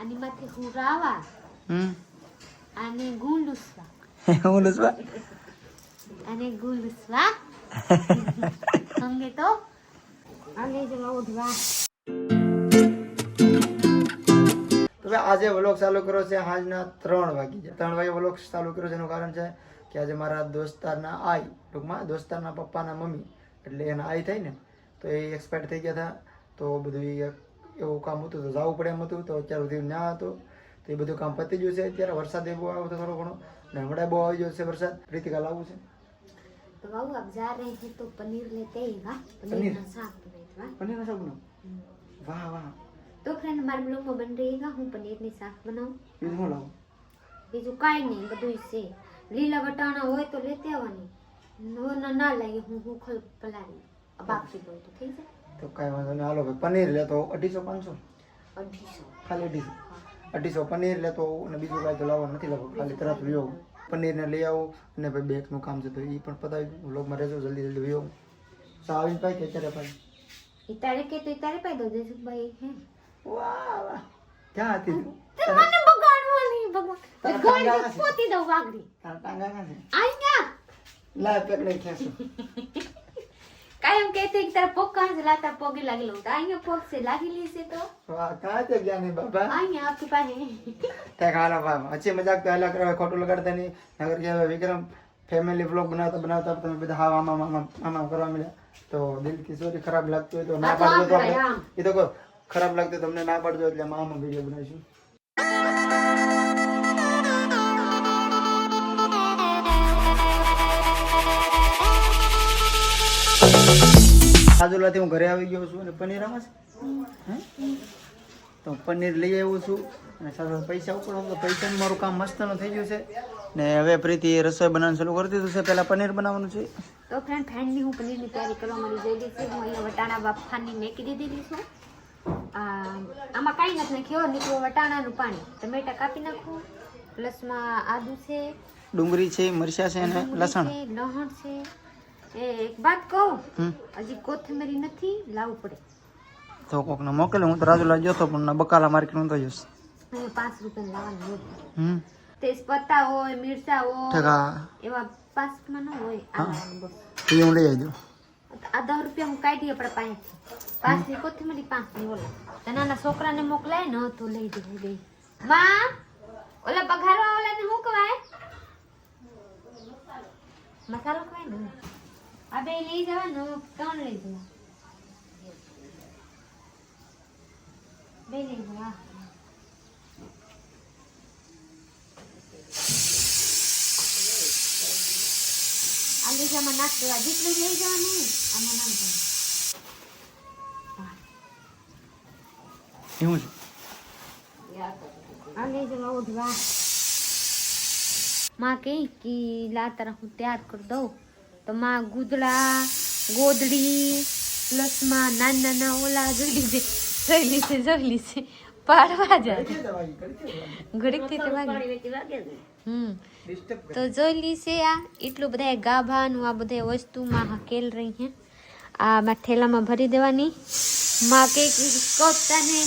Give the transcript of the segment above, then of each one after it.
આની માથે હું રાવા આને ગુંડુસવા ગુંડુસવા આને ગુંડુસવા સમજે તો આને જવા ઉઠવા. તો આજે વ્લોગ ચાલુ કર્યો છે સાંજના 3 વાગી છે. 3 વાગે વ્લોગ ચાલુ કર્યો છે એનું કારણ છે કે આજે મારા દોસ્તારના આઈ ટૂંકમાં દોસ્તારના પપ્પાના મમ્મી એટલે એના આઈ થાય ને તો એ એક્સપાયર થઈ ગયા હતા. તો બધું એવું કામ હતું તો જવું પડે એમ હતું. તો અત્યાર સુધી ના હતો તો એ બધું કામ પતી ગયું છે. અત્યારે વરસાદ એ બહુ આવ્યો થોડો ઘણો ને હમણાં બહુ આવી ગયો છે વરસાદ. પ્રીતિકા લાવવું છે तो बाबू अब जा रहे हैं तो पनीर लेते हैं वाह पनीर का साग बनाएगा. પનીર નું શાક બનાવ. વાહ વાહ. तो फ्रेंड हमारे ब्लॉग में बन रहेगा હું પનીર ની શાક બનાવું. બીજું શું લાવું? બીજું કાઈ નહીં બધું છે. લીલા વટાણા હોય તો લેતે આવવાની ના લાગે હું ખોલ પલાળી બાકી દઉં તો ઠીક છે. તો કાંઈ વાંધો નહીં. હાલો ભાઈ પનીર લેતો 250 500 250 ખાલી 250 પનીર લેતો અને બીજું કાંઈ તો લાવવાનું નથી. લાવો ખાલી તરત વિયો પનીરને લઈ આવો અને ભાઈ બેગનું કામ છે તો એ પણ પતાવી વ્લોગમાં રહેજો. જલ્દી વિયો આવીને પાઈ કે અત્યારે પાઈ ઇતારે કે તો ઇતારે પાઈ દો જસુભાઈ હે. વાહ વાહ ક્યાં હતી તે મને બગાડવાની ભગવાન ગોળી પોતી દઉં વાગડી. તારા ટાંગા ક્યાં છે? આયા લાય પકડે ખેંચો. કાયમ કહેતે કે તારા પગ કાં લાતા પગે લાગેલો તો અહીંયા પગ છે લાગી લેશે તો વાહ કાં તે ગયા નહીં બાબા. અહીંયા આપકી પાસે તે ખાલા બાબા હચી મજાક તો હાલા કરે ખોટું લગાડતા નહીં. નગર કે વિક્રમ ફેમિલી વ્લોગ બનાવતા તમે બધા હા આમાં કરવા મળ્યા તો દિલથી સોરી ખરાબ લાગતું હોય તો ના પાડજો. તો એ તો ખરાબ લાગતું તમને ના પાડજો એટલે આમાં વિડીયો બનાવીશું. આજુલાથી હું ઘરે આવી ગયો છું અને પનીર આમાં છે તો પનીર લઈ આવ્યો છું અને સાથે પૈસા ઉપડો તો પૈસાનું મારું કામ મસ્તનું થઈ ગયું છે ને હવે પ્રીતિ રસોઈ બનાવવાનું ચાલુ કરી દીધું છે. પહેલા પનીર બનાવવાનું છે. તો ફ્રેન્ડ ફેન્ડની હું પનીરની તૈયારી કરવા મળી જઈ છે. હું અહીંયા વટાણા બાફાની મેકી દીધી છું. આમાં કાંઈ નથી નાખ્યો નીકળું વટાણાનું પાણી ટમેટા કાપી નાખું પ્લસમાં આદુ છે ડુંગળી છે મરચાં છે અને લસણ લહણ છે. એક વાત કહું હજી કોથમરી નથી લાવવું પડે તો કોકને મોકલે. હું તો રાજુલા ગયો હતો પણ બકાલા માર્કેટ હું તો જઈશ. અહીંયા 5 રૂપિયા લાવવાનું તેજપત્તા હોય મિરચા હોય એવા 5 માં ન હોય એ હું લઈ આવજો. આ 10 રૂપિયા હું કાઢી આપણે પાસેથી 5 ની કોથમરી 5 ની ઓલા તો નાના છોકરાને મોકલાય ને તો લઈ જવું દે. માં ઓલા પઘારવા વાળાને શું કહેવાય મસાલો કહેવાય ને આ બે લઈ જવાનું 3 લઈ જવા બે લઈ જવા. આ લઈ જવામાં નાખ દેવા જેટલું લઈ જવાનું આમાં નાખ દેવા એવું છે. આ લઈ જવા ઉઠવા માં કહી કે લા તારા હું તૈયાર કરી દઉં તો માં ગુદડા ગોદડી પ્લસમાં નાના ઓલા જોઈ છે પાડવા જાય ઘડીકથી તો તો જોઈ લીશે આ એટલું બધા ગાભાનું આ બધા વસ્તુમાં હકેલ રહી હે. આ માં ઠેલામાં ભરી દેવાની. માં કે તને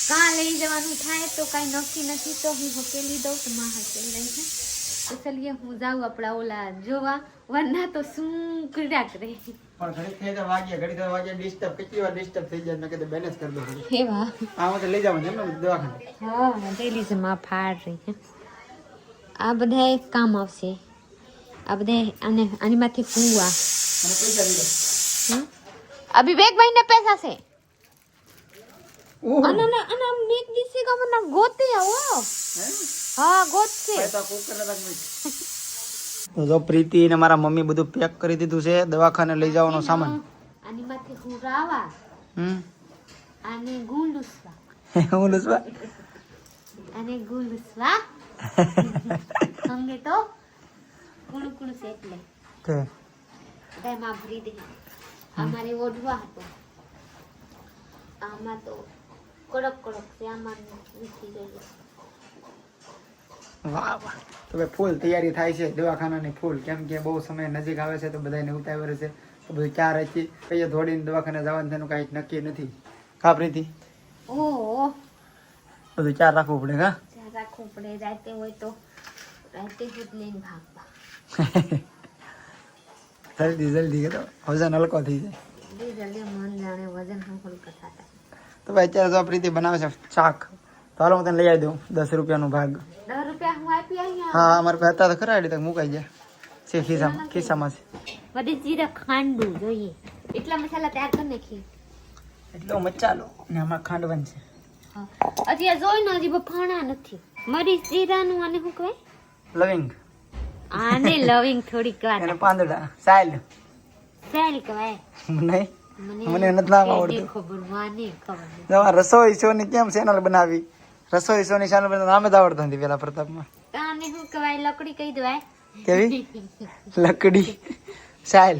કાં લઈ જવાનું થાય તો કાંઈ નક્કી નથી તો હું હકેલી દઉં તો માં હકેલ રહી છે. તો ચલીએ હું જાઉં આપણા ઓલા જોવા વરના તો શું કર્યા કરે પણ ઘડી થઈ વાગ્યા ડિસ્ટર્બ કેટલી વાર ડિસ્ટર્બ થઈ જાય. મેં કીધું બેલેન્સ કરી દો. એવા આ તો લઈ જવાનું છે ને દવાખાને. હા ડેલી છે માં ફાડ રહી છે. આ બધા કામ આવશે. આ બધા આની માંથી ફૂવા મને પૈસા દીધા. અભી બેગ મહિને પૈસા છે અને મેક દીસે કા મના ગોતે આવો હા ગોત છે તો જો પ્રીતિ ને મારા મમ્મી બધું પેક કરી દીધું છે દવાખાને લઈ જવાનો સામાન. આની માંથી હું રાવા આને ગુંડુસવા ગુંડુસવા આને ગુંડુસવા સમજે તો કુણુ કુણુ છે એટલે કે તેમાં ભરી દે. અમારે ઓઢવા હતો આમાં તો કડક છે આમાં વીસી ગઈ. વાહ વાહ. તો ભાઈ ફૂલ તૈયારી થાય છે દવાખાનાની ફૂલ કેમ કે બહુ સમય નજીક આવે છે તો બધાને ઉતાવળ છે તો બધું ક્યાં રાખી કઈ દોડીને દવાખાને જવાનું તેનું કાંઈ નક્કી નથી. કા પ્રીતિ? ઓહો બધું ચાર રાખવું પડે હા ધ્યાન રાખવું પડે. રાતે હોય તો રાતે જ લઈને ભાગવા. જલ્દી જલ્દી કરો વજન હલકો થઈ જાય. જલ્દી મન જાણે વજન હલકા થતા. તો ભાઈ અત્યારે તો પ્રીતિ બનાવે છે શાક. તો હાલો હું તને લઈ આવી દઉં 10 રૂપિયાનો ભાગ. 10 રૂપિયા હું આપી અહીંયા. હા અમારે પાસે હતા તો ખરા એટલે તક મુકાઈ જાય છે ખિસ્સામાં છે. બધી જીરા ખાંડું જોઈએ એટલા મસાલા તૈયાર કરી નાખી. એટલો મચાલો ને આમાં ખાંડવાનું છે. હજી આ જોઈ ને હજી બફાણા નથી. મરી જીરાનું આને શું કહેવાય? લવિંગ આને લવિંગ થોડીક વાર એને પાંદડા સાયલ સેલ કહેવાય. નહીં મને નથી નામ આવડતું. ખબર માને ખબર તમારે રસોઈ શોની કેમ ચેનલ બનાવી? રસોઈ શોની ચેનલ બનાવતા નામ જ આવડતું નથી પેલા પ્રતાપમાં. આને શું કહેવાય? લકડી કહી દેવાય. કેવી લકડી સાયલ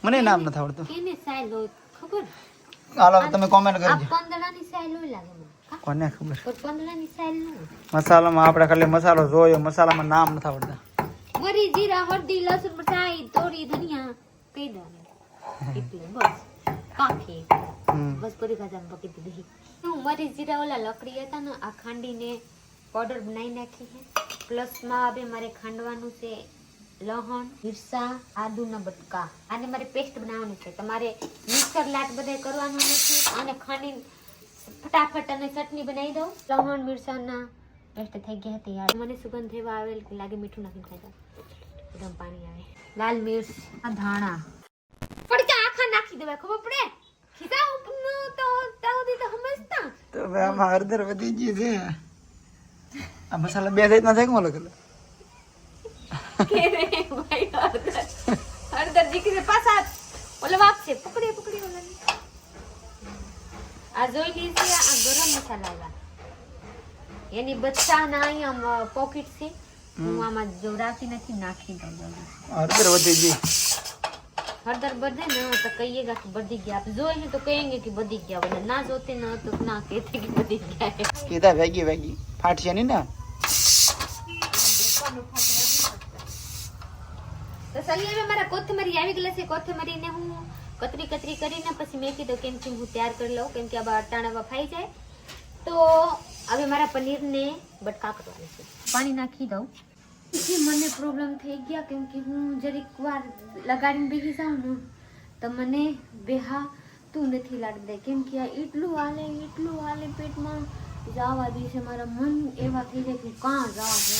મને નામ નથી આવડતું. કેને સાયલ હોય ખબર? હાલો તમે કોમેન્ટ આ કરજો પાંદડાની સાયલ હોય લાગે મને. કોને ખબર. પણ પાંદડાની સાયલ ન હોય. મસાલામાં આપણે ખાલી મસાલો જોયો મસાલામાં નામ નથી આવડતા. મરી જીરા હળદી લસણ મરચાઈ તોરી ધનિયા કહી દેવાનું એટલું બસ. કાફી બસ પૂરી ખાજામાં પકી દીધી. હું મરી જીરા ઓલા લકડી હતા ને આ ખાંડીને પાવડર બનાવી નાખી છે. પ્લસમાં હવે મારે ખાંડવાનું છે લહણ મિરસા આદુના બટકા. આને મારે પેસ્ટ બનાવવાની છે. તમારે મિક્સર લાટ બધે કરવાનું નથી અને ખાંડી ફટાફટ અને ચટણી બનાવી દઉં. લહણ મિરસાના પેસ્ટ થઈ ગયા હતી યાર. મને સુગંધ એવા આવેલ કે લાગે મીઠું નાખીને ખાઈ જાવ. એકદમ પાણી આવે. લાલ મિર્ચ આ ધાણા પડકા આખા નાખી દેવાય ખબર પડે. ખીસા ઉપનો તો તાઉદી તો સમજતા. તો ભાઈ આમાં હળદર વધી ગઈ છે. આ મસાલા બે સાઈડના થાય કોણ લખેલું? કે રે ભાઈ હળદર દીકરી પાછા ઓલા વાપશે પકડી પકડી ઓલાની. આ જોઈ લીધી આ ગરમ મસાલા આવ્યા. એની બચ્ચાના અહીંયા પોકેટ છે. હું આમાં જોરાતી નથી નાખી દઉં જલ્દી. હળદર વધી ગઈ. हरदर बढ़े ना तो कहिएगा कि बढ़ी गया. आप जो है तो कहेंगे कि बढ़ी गया. वरना ना जोते ना तो ना कहते कि बढ़ी गया है. કીધા વેગી વેગી ફાટશે નહીં ને. તો સલિયા મે મારા કોથમરી આવી ગયેલા છે. કોથમરીને હું કતરી કતરી કરીને પછી મેં કીધું કેમ કે હું તૈયાર કરી લઉં કેમ કે આ અટાણા વફાઈ જાય. તો હવે મારા પનીરને બટકા કરવાના છે. પાણી નાખી દઉં. જે મને પ્રોબ્લેમ થઈ ગયા કેમ કે હું જરીક વાર લગાડીને બેસી જાઉં ને તો મને બેહા તું નથી લાગી દે કેમ કે આ એટલું હાલે પેટમાં જવા દિવસે મારા મન એવા થઈ જાય કે કાં જવા દે.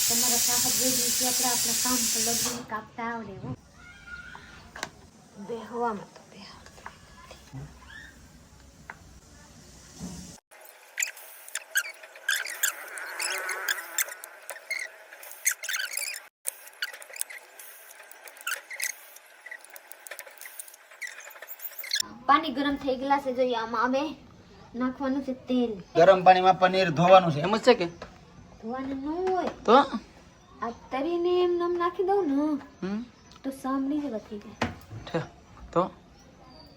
તમારા સાહબ જે દિવસે આપણા કામ પર લગીને કાપતા આવડે હો. બેહવામાં તો બેહા પાણી ગરમ થઈ ગયેલા છે. જોઈએ આમાં હવે નાખવાનું છે તેલ. ગરમ પાણીમાં પનીર ધોવાનું છે એમ જ છે કે ધોવાનું ન હોય તો આ તરીને એમ નામ નાખી દઉં ને तो सामने जगह ठीक है.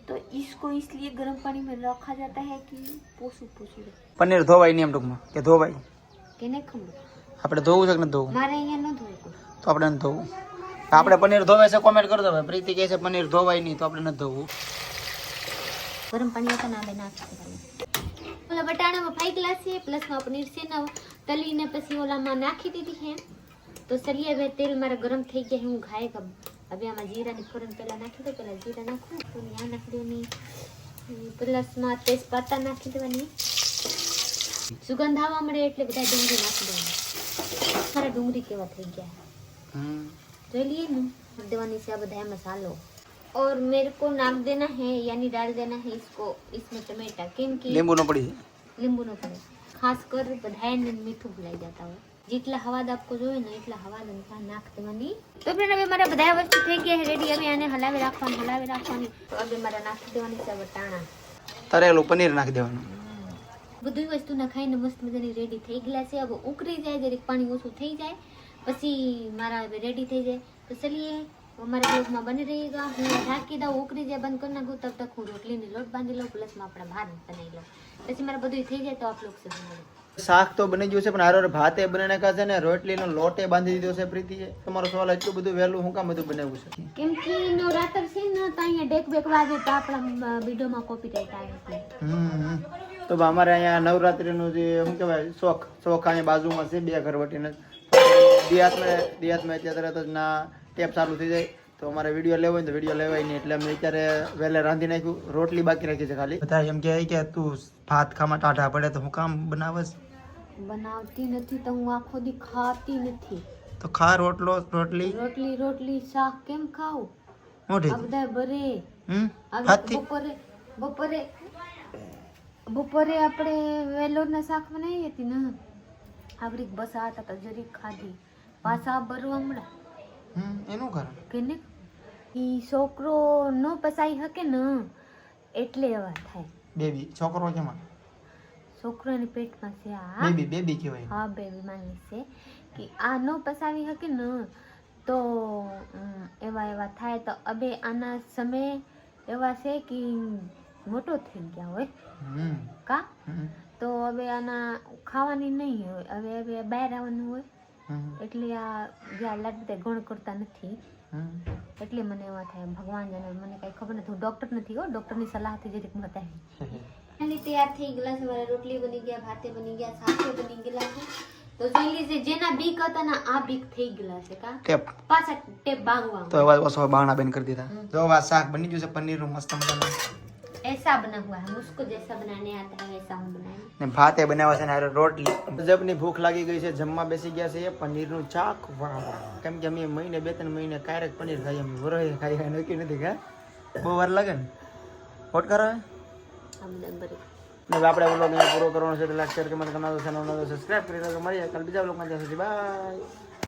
तो इसको इसलिए गर्म पानी में रखा जाता है कि पोसू પનીર ધોવાય નહીં એમ ટૂંકમાં કે ધોવાય કે નહીં ખબર. આપણે ધોવું છે કે નથી ધોવું? મારે અહીંયા ન ધોવું તો આપણે નથી ધોવું. આપણે પનીર ધોવાય છે કોમેન્ટ કરજો ભાઈ. પ્રીતિ કહે છે પનીર ધોવાય નહીં તો આપણે નથી ધોવું. ગરમ પાણી હતા ના બે નાખી દેવાનું. ઓલા બટાણામાં ફાઈ ગ્લાસ છે પ્લસમાં પનીર છે ને તલીને પછી ઓલામાં નાખી દીધી છે. તો ચलिए હવે તેલ મારા ગરમ થઈ ગયા. હું ઘાય કબ હવે આમાં જીરાની ફોરન પહેલા નાખી દો. પહેલા જીરા નાખું તો આ નાખી દેવાની. પ્લસમાં તેજપત્તા નાખી દેવાની. સુગંધ આવવા મળે એટલે બધા ડુંગળી નાખી દેવાની. મારા ડુંગળી કેવા થઈ ગયા જોઈ लिए ना. देवानी से अब है मसालो और मेरे को नाक देना है यानी डाल देना है इसको इसमें टमाटर केम की લીંબુ નો પડી नींबू नो पड़े. खास कर बधाई ने मीठू भुलाई जाता हो. જેટલા હવાદ આપકો જોઈએ ને એટલા હવાદ અનુસાર નાખ દેવાની. તો ફ્રેન્ડ હવે મારા બધા વસ્તુ થઈ ગયા છે રેડી. હવે આને હલાવી રાખવાની. તો હવે મારા નાખી દેવાની છે વટાણા. તરેલું પનીર નાખી દેવાનું. બધી વસ્તુ નખાઈને મસ્ત મજાની રેડી થઈ ગયા છે. હવે ઉકળી જાય જરીક પાણી ઓછું થઈ જાય પછી મારા હવે રેડી થઈ જાય. તો ચલીએ हमारे ब्लॉग में बने रहेगा. હું ઢાંકી દઉં ઉકળી જાય બંધ કરી નાખું તબ તક હું રોટલીની લોટ બાંધી લઉં પ્લસમાં આપણા ભાત બનાવી લઉં. પછી મારે બધું થઈ જાય તો આપ લોગ સે બનાવું. શાક તો બની ગયું છે પણ હારો ભાતે બની નાખ્યા છે ને રોટલીનો લોટે બાંધી દીધો છે પ્રીતિએ. તમારો સવાલ એટલું બધું વહેલું હું કામ બધું બનાવ્યું છે? કેમ કે નવરાત્ર છે ને તો અહીંયા ડેક બેક વાગે તો આપણા વિડીયોમાં કોપીરાઈટ આવે છે. તો અમારે અહીંયા નવરાત્રીનું જે શું કહેવાય શોખ અહીંયા બાજુમાં છે, બે ઘર વટીને દિયાતમાં અત્યારે તરત જ ના ટેપ ચાલુ થઈ જાય તો અમારે વિડીયો લેવો હોય તો વિડીયો લેવાય નહીં એટલે અમે અત્યારે વહેલા રાંધી નાખ્યું. રોટલી બાકી રાખી છે ખાલી. બધા એમ કહે કે તું ભાત ખામાં ટાઢા પડે તો હું કામ બનાવસ? બનાવતી નથી તો હું આખો દી ખાતી નથી. તો ખા રોટલી રોટલી શાક કેમ ખાવું? મોઢે આ બધા બરે હાથથી બપોરે આપણે વેલોરના શાક બનાવી હતી ને આવડી બસ આ હતા જરીક ખાધી પાછા બરવા હમણાં એનું કારણ કે ને ઈ છોકરો ન પસાઈ શકે ને એટલે એવા થાય. બેબી છોકરો કેમાં? છોકરાની પેટમાં છે આ બેબી કહેવાય. હા બેબી માની છે કે આ ન પસાવી શકે ને તો એવા થાય. તો અબે આના સમય એવા છે કે મોટો થઈ ગયા હોય કા તો હવે આના ખાવાની નહીં હોય. હવે બહાર આવવાનું હોય એટલે આ જ્યાં લાડુ ગણ કરતા નથી એટલે મને એવા થાય. ભગવાન જાણે, મને કઈ ખબર નથી. હું ડોક્ટર નથી હો, ડોક્ટરની સલાહથી જરીક બતાવી. તૈયાર થઈ ગયેલા છે મારા. રોટલી બની ગયા, ભાતે બની ગયા, શાકે બની ગયેલા છે. તો જોઈ લીજે જેના બીક હતા ને આ બીક થઈ ગયેલા છે કા ટેપ પાછા ટેપ બાંગવા તો હવે ઓસો બાણા બેન કરી દીધા. જો આ શાક બની ગયું છે પનીરનું મસ્ત મજાનું. ऐसा बना हुआ है, मुझको जैसा बनाने आता है वैसा हम बनाएंगे. ને ભાતે બનાવ્યા છે ને હારે રોટલી. ગજબની ભૂખ લાગી ગઈ છે, જમવા બેસી ગયા છે. પનીરનું ચાક વાહ વાહ. કેમ કે અમે મહિને 2-3 મહિને ક્યારેક પનીર ખાઈએ, અમે વરોએ ખાઈ નક્કી નથી કે બહુ વાર લાગે ને હોટ કરો. હવે આપણે વ્લોગ અહીંયા પૂરો કરવાનો છે. લાઈક શેર કમેન્ટ કરવાનો છે, સબસ્ક્રાઇબ કરી દેજો. મળીએ કાલ બીજા વ્લોગમાં. ત્યાં સુધી બાય.